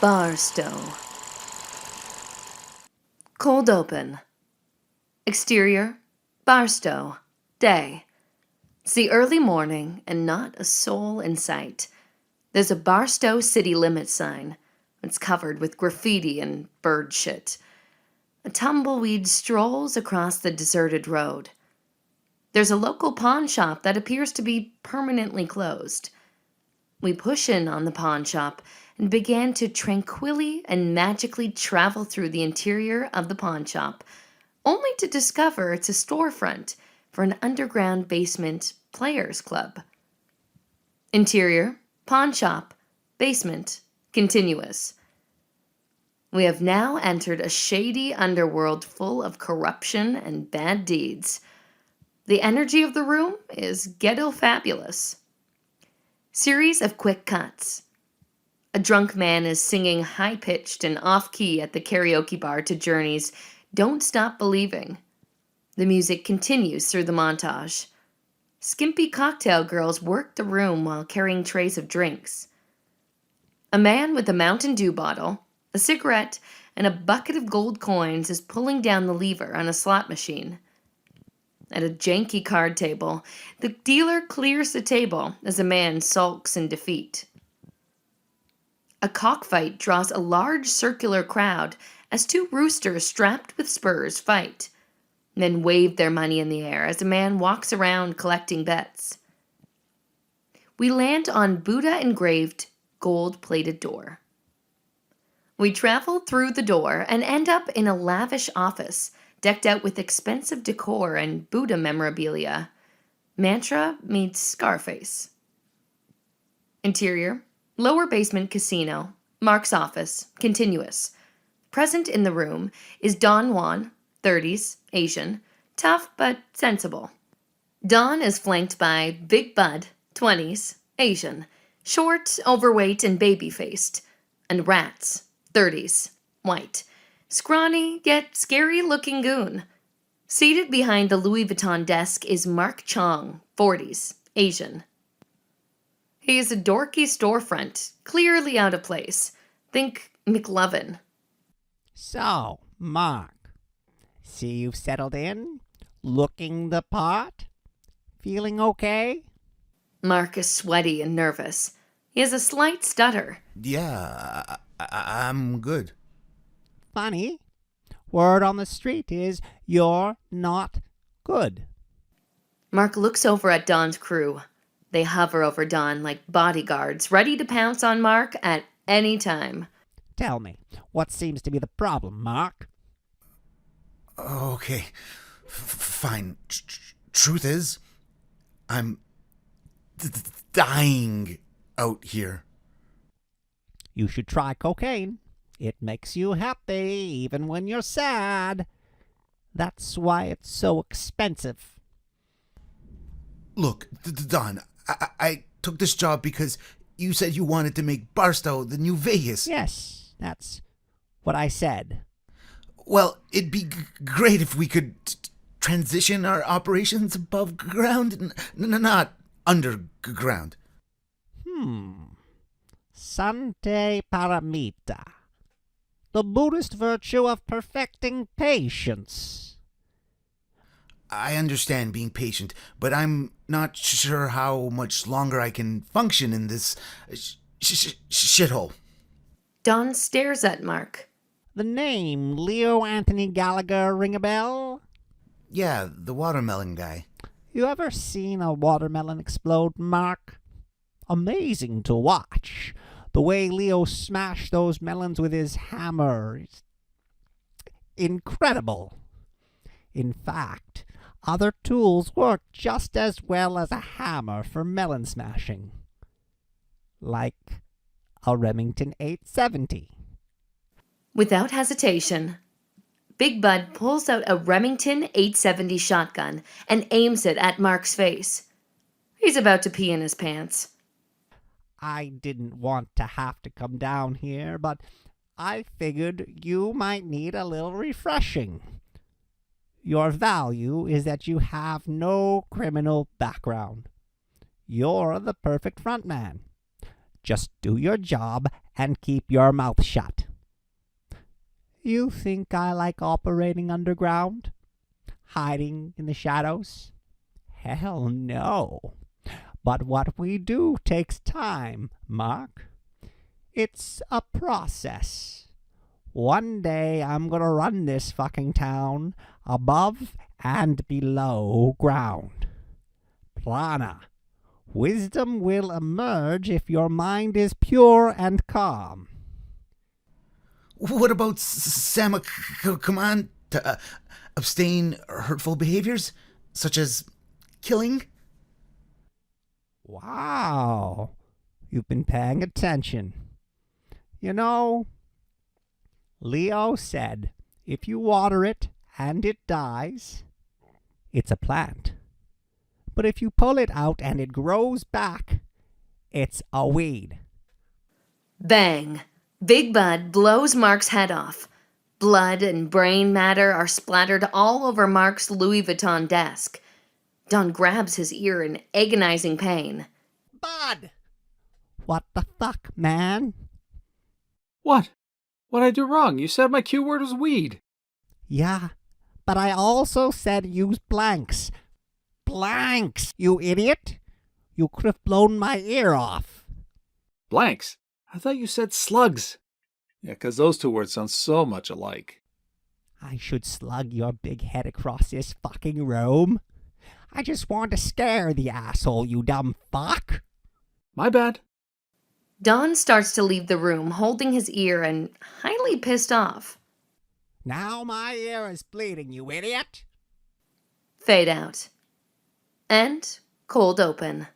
Barstow. Cold open. Exterior, Barstow. Day. It's the early morning and not a soul in sight. There's a Barstow city limit sign. It's covered with graffiti and bird shit. A tumbleweed strolls across the deserted road. There's a local pawn shop that appears to be permanently closed. We push in on the pawn shop and began to tranquilly and magically travel through the interior of the pawn shop, only to discover it's a storefront for an underground basement players club. Interior, pawn shop, basement, continuous. We have now entered a shady underworld full of corruption and bad deeds. The energy of the room is ghetto fabulous. Series of quick cuts. A drunk man is singing high-pitched and off-key at the karaoke bar to Journey's Don't Stop Believing. The music continues through the montage. Skimpy cocktail girls work the room while carrying trays of drinks. A man with a Mountain Dew bottle, a cigarette, and a bucket of gold coins is pulling down the lever on a slot machine. At a janky card table, the dealer clears the table as a man sulks in defeat. A cockfight draws a large circular crowd as two roosters strapped with spurs fight. Men wave their money in the air as a man walks around collecting bets. We land on Buddha-engraved, gold-plated door. We travel through the door and end up in a lavish office decked out with expensive decor and Buddha memorabilia. Mantra meets Scarface. Interior, lower basement casino, Marc's office, continuous. Present in the room is Don Juan, 30s, Asian, tough but sensible. Don is flanked by Big Bud, 20s, Asian, short, overweight, and baby-faced, and Ratz, 30s, white, scrawny yet scary-looking goon. Seated behind the Louis Vuitton desk is Marc Chong, 40s, Asian. He is a dorky storefront, clearly out of place. Think McLovin. So, Marc, see you've settled in? Looking the part? Feeling okay? Marc is sweaty and nervous. He has a slight stutter. Yeah, I'm good. Funny. Word on the street is you're not good. Marc looks over at Don's crew. They hover over Don like bodyguards, ready to pounce on Marc at any time. Tell me, what seems to be the problem, Marc? Okay, fine. Truth is, I'm dying out here. You should try cocaine. It makes you happy even when you're sad. That's why it's so expensive. Look, Don, I took this job because you said you wanted to make Barstow the new Vegas. Yes, that's what I said. Well, it'd be great if we could transition our operations above ground, not underground. Sante paramita. The Buddhist virtue of perfecting patience. I understand being patient, but I'm not sure how much longer I can function in this shithole. Don stares at Marc. The name Leo Anthony Gallagher ring a bell? Yeah, the watermelon guy. You ever seen a watermelon explode, Marc? Amazing to watch. The way Leo smashed those melons with his hammer is incredible. In fact, other tools work just as well as a hammer for melon smashing. Like a Remington 870. Without hesitation, Big Bud pulls out a Remington 870 shotgun and aims it at Marc's face. He's about to pee in his pants. I didn't want to have to come down here, but I figured you might need a little refreshing. Your value is that you have no criminal background. You're the perfect frontman. Just do your job and keep your mouth shut. You think I like operating underground? Hiding in the shadows? Hell no. But what we do takes time, Marc. It's a process. One day I'm gonna run this fucking town above and below ground. Prana. Wisdom will emerge if your mind is pure and calm. What about Sama command to abstain hurtful behaviors, such as killing? Wow, you've been paying attention. You know, Leo said if you water it and it dies, it's a plant. But if you pull it out and it grows back, it's a weed. Bang! Big Bud blows Marc's head off. Blood and brain matter are splattered all over Marc's Louis Vuitton desk. Don grabs his ear in agonizing pain. Bud! What the fuck, man? What? What'd I do wrong? You said my cue word was weed. Yeah, but I also said use blanks. Blanks, you idiot! You could have blown my ear off. Blanks? I thought you said slugs. Yeah, 'cause those two words sound so much alike. I should slug your big head across this fucking room. I just want to scare the asshole, you dumb fuck. My bad. Don starts to leave the room, holding his ear and highly pissed off. Now my ear is bleeding, you idiot. Fade out. End cold open.